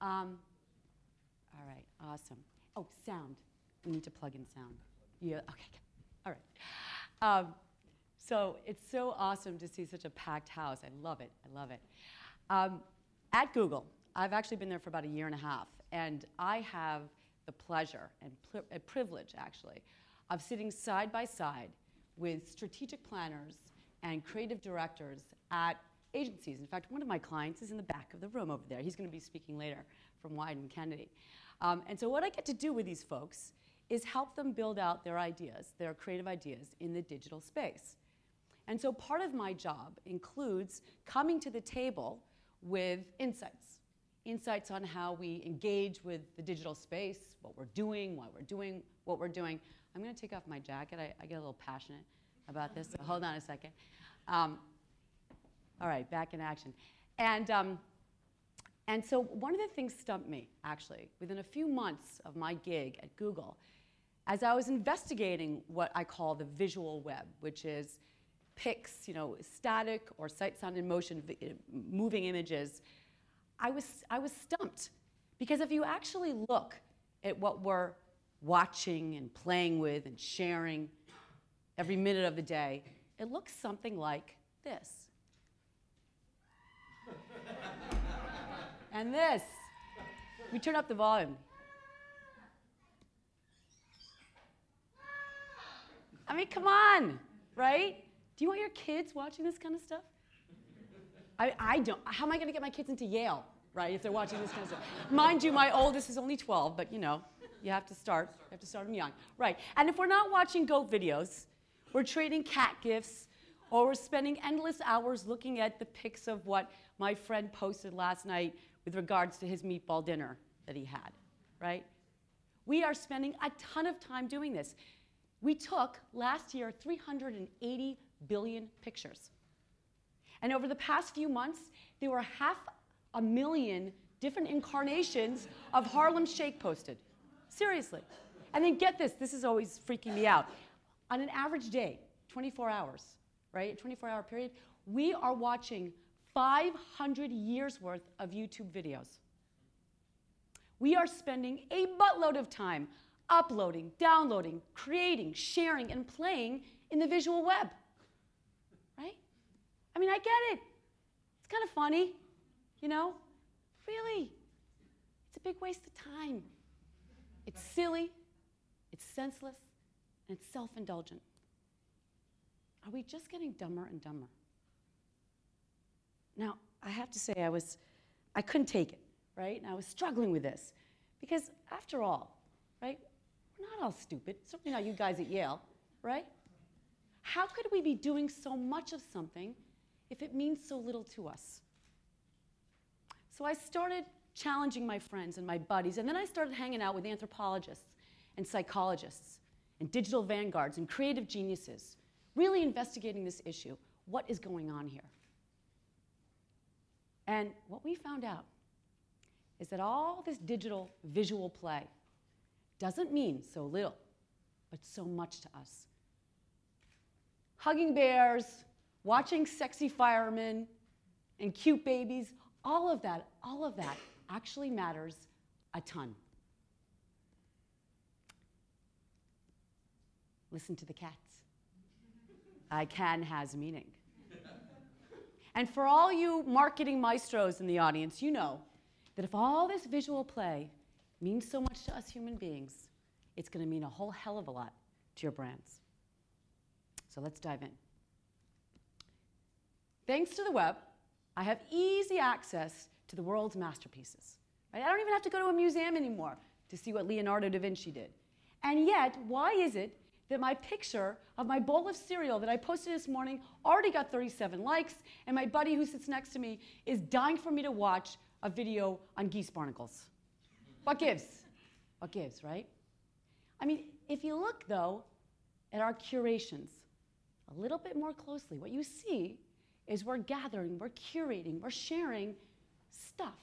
All right, awesome. Oh, sound. We need to plug in sound. Yeah, okay, good. All right. So it's so awesome to see such a packed house. I love it, I love it. At Google, I've actually been there for about 1.5 years, and I have the pleasure and a privilege, actually, of sitting side by side with strategic planners and creative directors at agencies. In fact, one of my clients is in the back of the room over there. He's going to be speaking later from Wieden Kennedy. And so what I get to do with these folks is help them build out their ideas, their creative ideas in the digital space. And so part of my job includes coming to the table with insights on how we engage with the digital space, what we're doing, why we're doing what we're doing. I'm going to take off my jacket. I get a little passionate about this, so hold on a second. All right, back in action. And so one of the things stumped me, actually, within a few months of my gig at Google, as I was investigating what I call the visual web, which is pics, static or sight, sound, and motion, moving images, I was stumped. Because if you actually look at what we're watching and playing with and sharing every minute of the day, it looks something like this. And this. We turn up the volume. I mean, come on, right? Do you want your kids watching this kind of stuff? I don't. How am I going to get my kids into Yale, right, if they're watching this kind of stuff? Mind you, my oldest is only 12, but you have to start. You have to start them young. Right. And if we're not watching goat videos, we're trading cat gifs, or we're spending endless hours looking at the pics of what my friend posted last night with regards to his meatball dinner that he had, right? We are spending a ton of time doing this. We took, last year, 380 billion pictures. And over the past few months, there were 500,000 different incarnations of Harlem Shake posted. Seriously. And then get this, this is always freaking me out. On an average day, 24 hours, right, a 24-hour period, we are watching 500 years worth of YouTube videos. We are spending a buttload of time uploading, downloading, creating, sharing, and playing in the visual web, right? I mean, I get it. It's kind of funny, Really, it's a big waste of time. It's silly, it's senseless, and it's self-indulgent. Are we just getting dumber and dumber? Now, I have to say I couldn't take it, right? And I was struggling with this because after all, right, we're not all stupid, certainly not you guys at Yale, right? How could we be doing so much of something if it means so little to us? So I started challenging my friends and my buddies, and then I started hanging out with anthropologists and psychologists and digital vanguards and creative geniuses, really investigating this issue. What is going on here? And what we found out is that all this digital visual play doesn't mean so little, but so much to us. Hugging bears, watching sexy firemen, and cute babies, all of that actually matters a ton. Listen to the cats. I can has meaning. And for all you marketing maestros in the audience, you know that if all this visual play means so much to us human beings, it's going to mean a whole hell of a lot to your brands. So let's dive in. Thanks to the web, I have easy access to the world's masterpieces. Right? I don't even have to go to a museum anymore to see what Leonardo da Vinci did. And yet, why is it that my picture of my bowl of cereal that I posted this morning already got 37 likes, and my buddy who sits next to me is dying for me to watch a video on geese barnacles? What gives? What gives, right? I mean, if you look, though, at our curations a little bit more closely, what you see is we're gathering, we're curating, we're sharing stuff,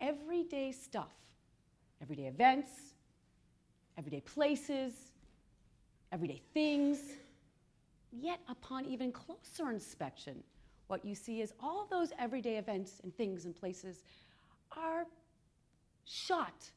everyday stuff, everyday events, everyday places, everyday things. Yet upon even closer inspection, what you see is all those everyday events and things and places are shot,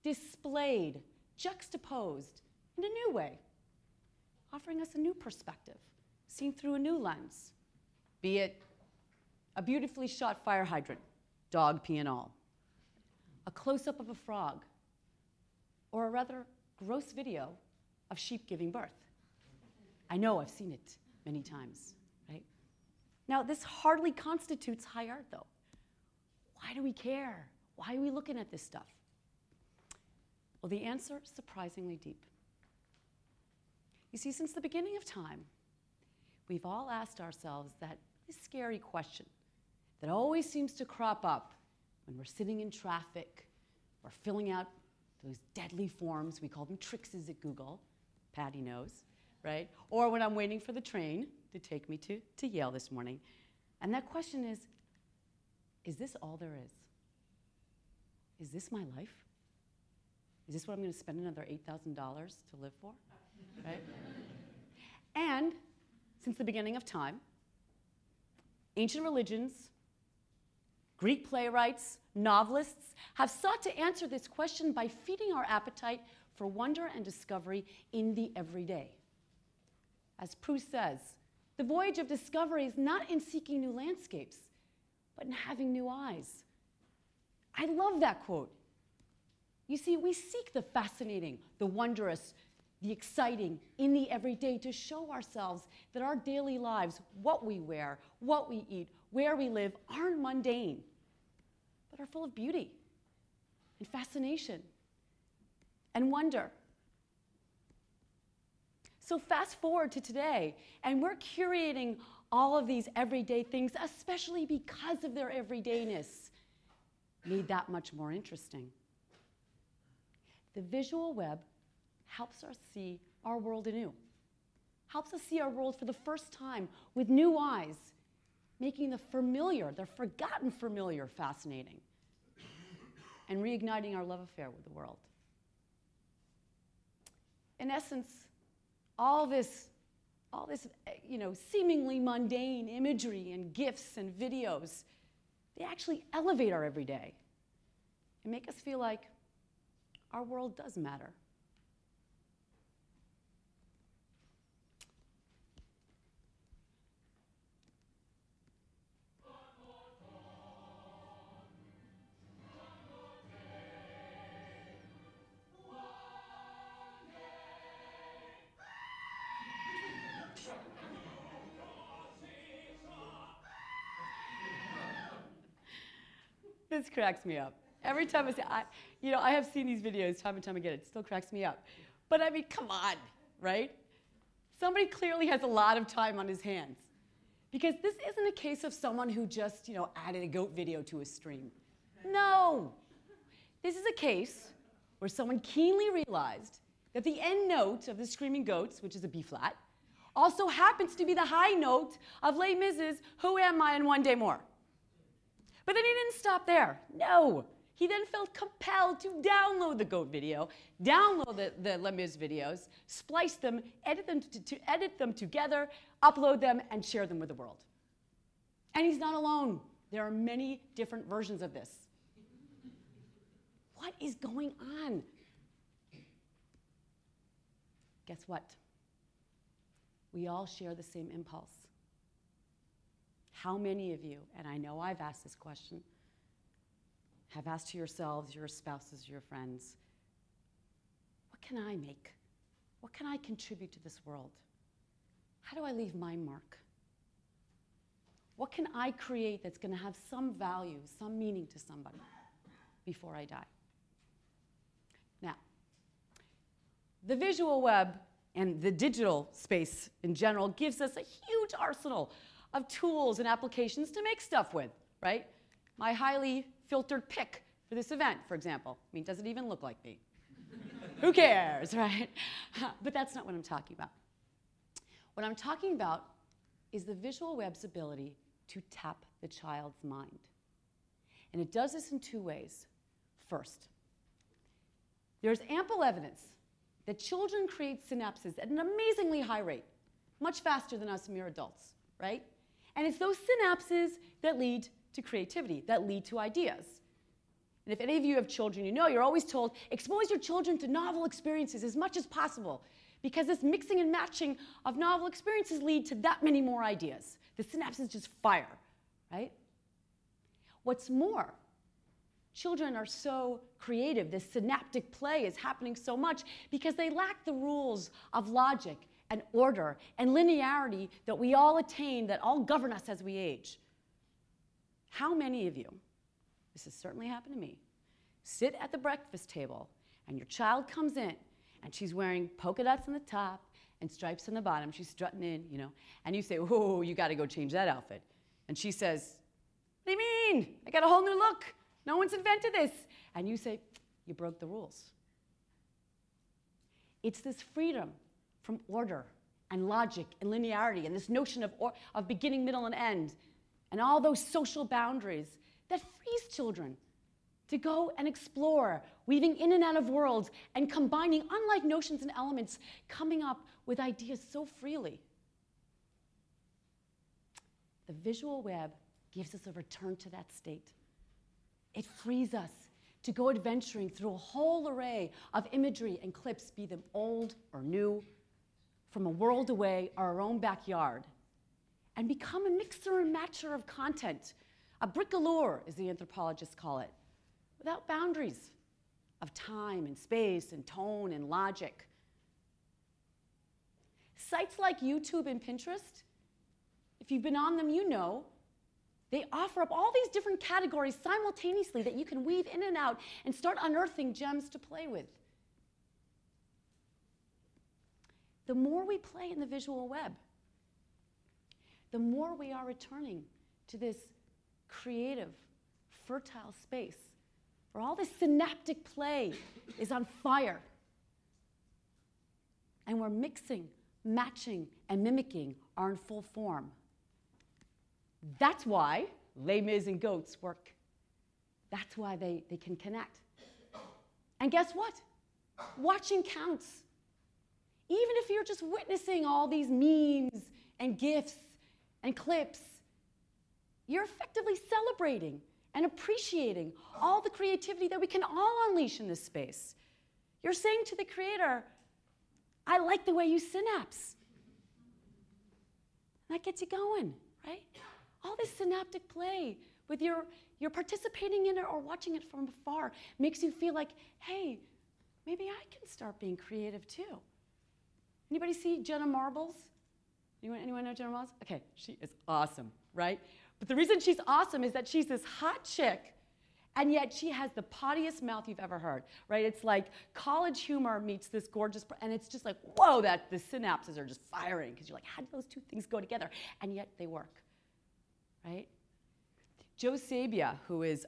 displayed, juxtaposed in a new way, offering us a new perspective, seen through a new lens, be it a beautifully shot fire hydrant, dog pee and all, a close-up of a frog, or a rather gross video of sheep giving birth. I know, I've seen it many times, right? Now, this hardly constitutes high art, though. Why do we care? Why are we looking at this stuff? Well, the answer is surprisingly deep. You see, since the beginning of time, we've all asked ourselves that scary question that always seems to crop up when we're sitting in traffic or filling out those deadly forms. We call them Trixes at Google. Patty knows, right? Or when I'm waiting for the train to take me to Yale this morning. And that question is this all there is? Is this my life? Is this what I'm going to spend another $8,000 to live for? Right? And since the beginning of time, ancient religions, Greek playwrights, novelists have sought to answer this question by feeding our appetite for wonder and discovery in the everyday. As Proust says, the voyage of discovery is not in seeking new landscapes, but in having new eyes. I love that quote. You see, we seek the fascinating, the wondrous, the exciting in the everyday to show ourselves that our daily lives, what we wear, what we eat, where we live, aren't mundane, but are full of beauty and fascination and wonder. So fast forward to today, and we're curating all of these everyday things, especially because of their everydayness, made that much more interesting. The visual web helps us see our world anew, helps us see our world for the first time with new eyes, making the familiar, the forgotten familiar, fascinating, and reigniting our love affair with the world. In essence, all this seemingly mundane imagery and GIFs and videos, they actually elevate our everyday and make us feel like our world does matter. This cracks me up. Every time I have seen these videos time and time again. It still cracks me up. But I mean, come on, right? Somebody clearly has a lot of time on his hands. Because this isn't a case of someone who just, added a goat video to a stream. No. This is a case where someone keenly realized that the end note of the Screaming Goats, which is a B flat, also happens to be the high note of Les Mis' Who Am I and One Day More. But then he didn't stop there. No. He then felt compelled to download the goat video, download the Les Mis videos, splice them, edit them together, upload them, and share them with the world. And he's not alone. There are many different versions of this. What is going on? Guess what? We all share the same impulse. How many of you, and I know I've asked this question, have asked to yourselves, your spouses, your friends, what can I make? What can I contribute to this world? How do I leave my mark? What can I create that's going to have some value, some meaning to somebody before I die? Now, the visual web and the digital space in general gives us a huge arsenal of tools and applications to make stuff with, right? My highly filtered pic for this event, for example. I mean, does it even look like me? Who cares, right? But that's not what I'm talking about. What I'm talking about is the visual web's ability to tap the child's mind. And it does this in two ways. First, there's ample evidence that children create synapses at an amazingly high rate, much faster than us mere adults, right? And it's those synapses that lead to creativity, that lead to ideas. And if any of you have children, you know you're always told, expose your children to novel experiences as much as possible, because this mixing and matching of novel experiences lead to that many more ideas. The synapses just fire, right? What's more, children are so creative. This synaptic play is happening so much because they lack the rules of logic and order and linearity that we all attain, that all govern us as we age. How many of you, this has certainly happened to me, sit at the breakfast table and your child comes in and she's wearing polka dots on the top and stripes on the bottom, she's strutting in, you know, and you say, "Oh, you got to go change that outfit." And she says, "What do you mean? I got a whole new look. No one's invented this." And you say, "You broke the rules." It's this freedom from order and logic and linearity and this notion of beginning, middle, and end and all those social boundaries that frees children to go and explore, weaving in and out of worlds and combining unlike notions and elements, coming up with ideas so freely. The visual web gives us a return to that state. It frees us to go adventuring through a whole array of imagery and clips, be them old or new, from a world away or our own backyard, and become a mixer and matcher of content, a bricoleur, as the anthropologists call it, without boundaries of time and space and tone and logic. Sites like YouTube and Pinterest, if you've been on them, you know, they offer up all these different categories simultaneously that you can weave in and out and start unearthing gems to play with. The more we play in the visual web, the more we are returning to this creative, fertile space where all this synaptic play is on fire. And where mixing, matching, and mimicking are in full form. That's why Les Mis and goats work. That's why they can connect. And guess what? Watching counts. Even if you're just witnessing all these memes and GIFs and clips, you're effectively celebrating and appreciating all the creativity that we can all unleash in this space. You're saying to the creator, "I like the way you synapse." And that gets you going, right? All this synaptic play with you're participating in it or watching it from afar makes you feel like, hey, maybe I can start being creative too. Anybody see Jenna Marbles? Anyone know Jenna Marbles? Okay, she is awesome, right? But the reason she's awesome is that she's this hot chick, and yet she has the pottiest mouth you've ever heard, right? It's like college humor meets this gorgeous, and it's just like, whoa, that the synapses are just firing, because you're like, how do those two things go together? And yet they work, right? Joe Sabia, who is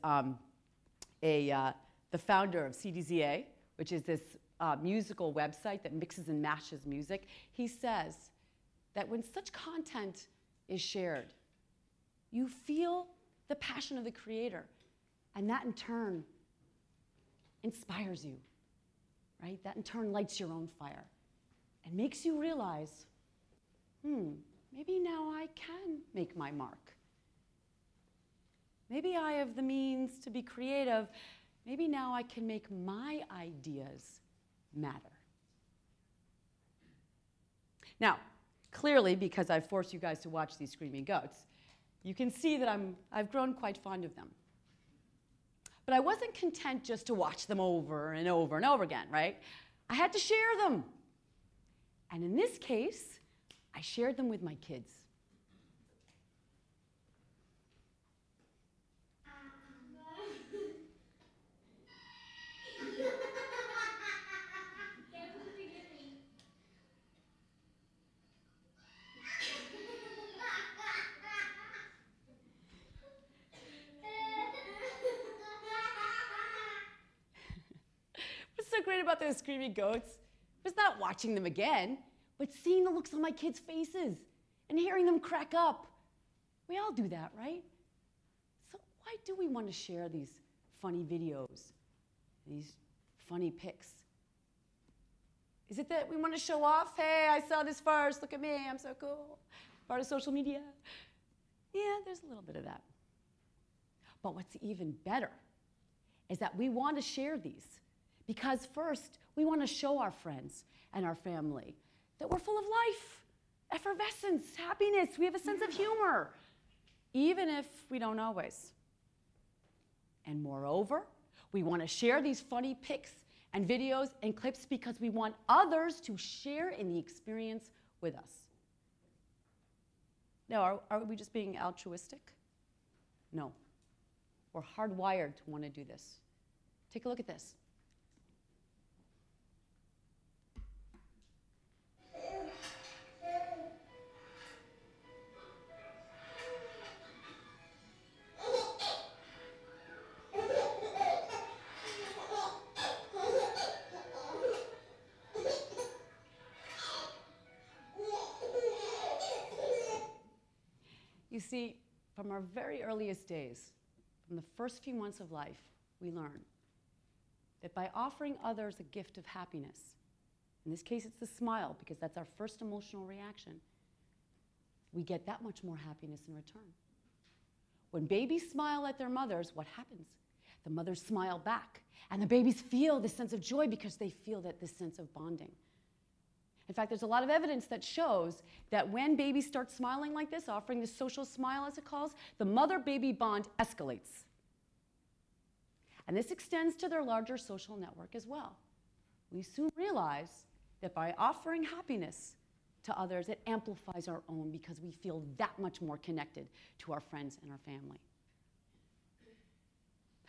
the founder of CDZA, which is this musical website that mixes and matches music, he says that when such content is shared, you feel the passion of the creator, and that in turn inspires you, right? That in turn lights your own fire and makes you realize, maybe now I can make my mark. Maybe I have the means to be creative. Maybe now I can make my ideas matter. Now, clearly, because I've forced you guys to watch these screaming goats, you can see that I've grown quite fond of them. But I wasn't content just to watch them over and over and over again, right? I had to share them. And in this case, I shared them with my kids. What's so great about those screaming goats was not watching them again, but seeing the looks on my kids' faces and hearing them crack up. We all do that, right? So why do we want to share these funny videos, these funny pics? Is it that we want to show off? Hey, I saw this first. Look at me. I'm so cool. Part of social media. Yeah, there's a little bit of that. But what's even better is that we want to share these because first, we want to show our friends and our family that we're full of life, effervescence, happiness. We have a sense of humor, even if we don't always. And moreover, we want to share these funny pics and videos and clips because we want others to share in the experience with us. Now, are we just being altruistic? No. We're hardwired to want to do this. Take a look at this. You see, from our very earliest days, from the first few months of life, we learn that by offering others a gift of happiness, in this case it's the smile because that's our first emotional reaction, we get that much more happiness in return. When babies smile at their mothers, what happens? The mothers smile back, and the babies feel this sense of joy because they feel this sense of bonding. In fact, there's a lot of evidence that shows that when babies start smiling like this, offering the social smile as it calls, the mother-baby bond escalates. And this extends to their larger social network as well. We soon realize that by offering happiness to others, it amplifies our own because we feel that much more connected to our friends and our family.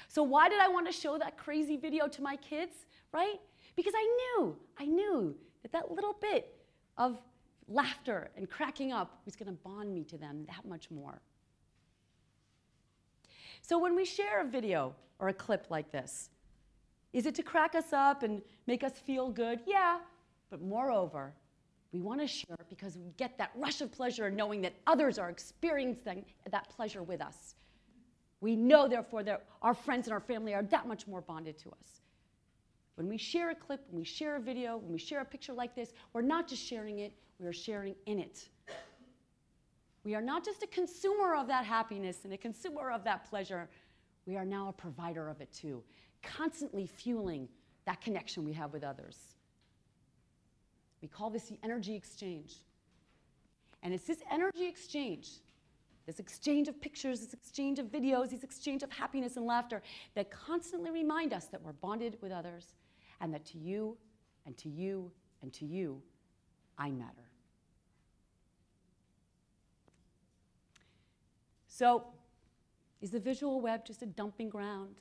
So why did I want to show that crazy video to my kids, right? Because I knew that little bit of laughter and cracking up was going to bond me to them that much more. So when we share a video or a clip like this, is it to crack us up and make us feel good? Yeah, but moreover, we want to share it because we get that rush of pleasure in knowing that others are experiencing that pleasure with us. We know, therefore, that our friends and our family are that much more bonded to us. When we share a clip, when we share a video, when we share a picture like this, we're not just sharing it, we are sharing in it. We are not just a consumer of that happiness and a consumer of that pleasure. We are now a provider of it too, constantly fueling that connection we have with others. We call this the energy exchange. And it's this energy exchange, this exchange of pictures, this exchange of videos, this exchange of happiness and laughter that constantly remind us that we're bonded with others and that to you and to you and to you, I matter. So, is the visual web just a dumping ground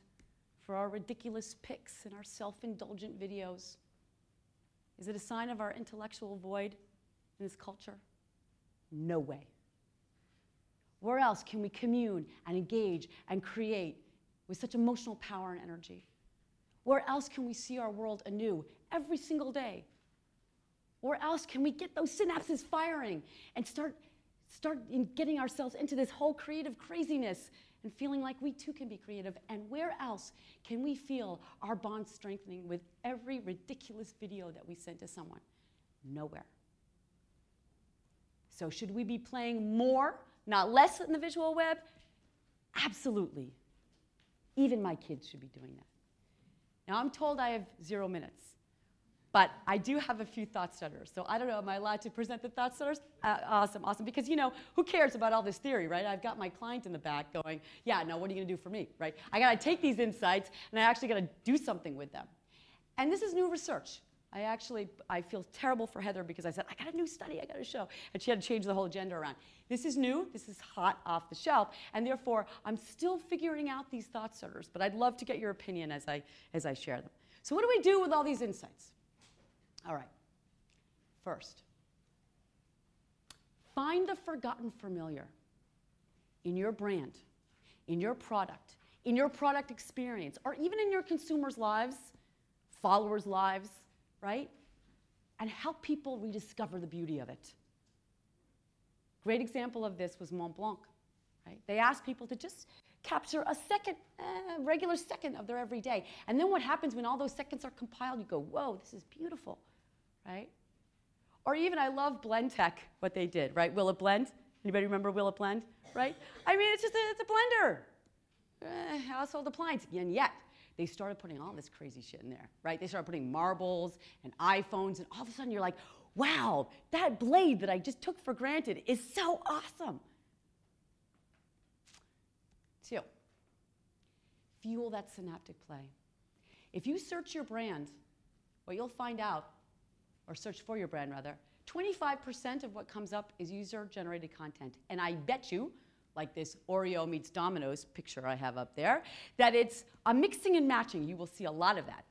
for our ridiculous pics and our self-indulgent videos? Is it a sign of our intellectual void in this culture? No way. Where else can we commune and engage and create with such emotional power and energy? Where else can we see our world anew every single day? Where else can we get those synapses firing and start getting ourselves into this whole creative craziness and feeling like we too can be creative? And where else can we feel our bond strengthening with every ridiculous video that we send to someone? Nowhere. So should we be playing more, not less, in the visual web? Absolutely. Even my kids should be doing that. Now, I'm told I have 0 minutes, but I do have a few thought starters. So I don't know, am I allowed to present the thought starters? Awesome. Because, who cares about all this theory, right? I've got my client in the back going, yeah, now what are you going to do for me, right? I got to take these insights, and I actually got to do something with them. And this is new research. I feel terrible for Heather because I said, I got a new study I got to show. And she had to change the whole agenda around. This is new. This is hot off the shelf. And therefore, I'm still figuring out these thought starters. But I'd love to get your opinion as I share them. So what do we do with all these insights? All right. First, find the forgotten familiar in your brand, in your product experience, or even in your consumers' lives, followers' lives, right? And help people rediscover the beauty of it. Great example of this was Mont Blanc, right? They asked people to just capture a second, regular second of their everyday. And then what happens when all those seconds are compiled? You go, whoa, this is beautiful, right? Or even, I love Blend Tech, what they did, right? Will It Blend? Anybody remember Will It Blend, right? I mean, it's a blender, household appliance, and yet, they started putting all this crazy shit in there, right? They started putting marbles and iPhones, and all of a sudden you're like, wow, that blade that I just took for granted is so awesome. 2, fuel that synaptic play. If you search your brand, what you'll find out, or search for your brand rather, 25% of what comes up is user-generated content. And I bet you, like this Oreo meets Domino's picture I have up there, that it's a mixing and matching. You will see a lot of that.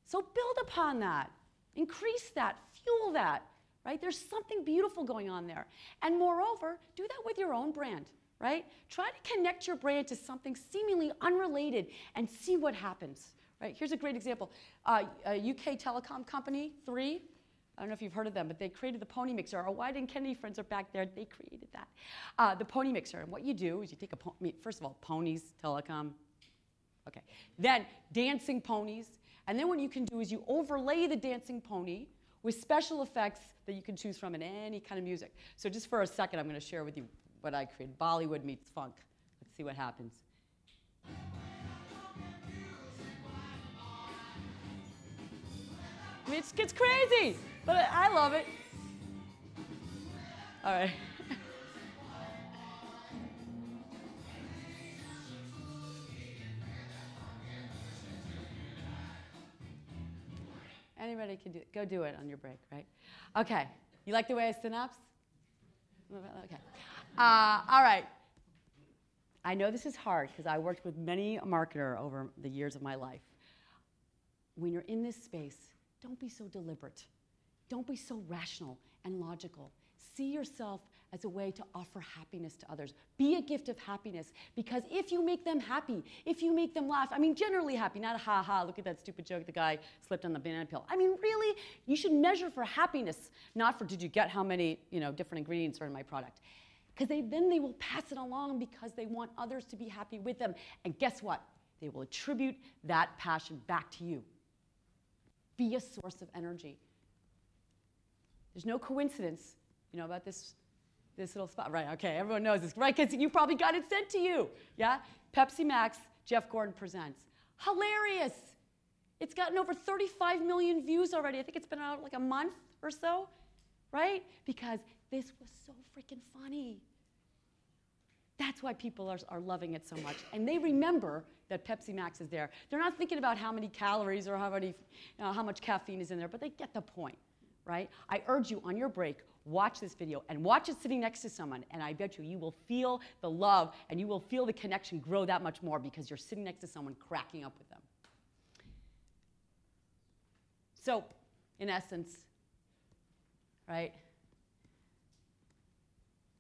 So build upon that. Increase that. Fuel that. Right? There's something beautiful going on there. And moreover, do that with your own brand. Right? Try to connect your brand to something seemingly unrelated and see what happens. Right? Here's a great example. A UK telecom company, 3. I don't know if you've heard of them, but they created the Pony Mixer. Our White and Kennedy friends are back there. They created that. The Pony Mixer. And what you do is you take first of all, ponies, telecom. Okay. Then dancing ponies. And then what you can do is you overlay the dancing pony with special effects that you can choose from in any kind of music. So just for a second, I'm going to share with you what I created. Bollywood meets funk. Let's see what happens. I mean, it gets crazy, but I love it. All right. Anybody can do it. Go do it on your break, right? Okay. You like the way I synapse? Okay. All right. I know this is hard because I worked with many a marketer over the years of my life. When you're in this space, don't be so deliberate. Don't be so rational and logical. See yourself as a way to offer happiness to others. Be a gift of happiness, because if you make them happy, if you make them laugh, I mean generally happy, not a ha-ha, look at that stupid joke, the guy slipped on the banana peel. I mean really, you should measure for happiness, not for did you get how many different ingredients are in my product. Because then they will pass it along because they want others to be happy with them. And guess what? They will attribute that passion back to you. Be a source of energy. There's no coincidence, about this little spot. Right, okay, everyone knows this, right? Because you probably got it sent to you, yeah? Pepsi Max, Jeff Gordon Presents. Hilarious. It's gotten over 35 million views already. I think it's been out like a month or so, right? Because this was so freaking funny. That's why people are loving it so much. And they remember that Pepsi Max is there. They're not thinking about how many calories or how much caffeine is in there, but they get the point, right? I urge you on your break, watch this video and watch it sitting next to someone, and I bet you will feel the love and you will feel the connection grow that much more because you're sitting next to someone cracking up with them. So, in essence, right,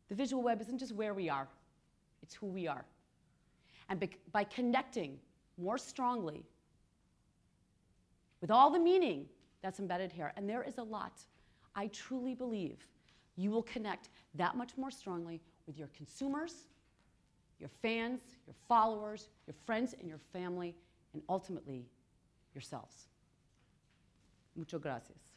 the visual web isn't just where we are, it's who we are. And by connecting more strongly with all the meaning that's embedded here, and there is a lot, I truly believe you will connect that much more strongly with your consumers, your fans, your followers, your friends, and your family, and ultimately, yourselves. Muchas gracias.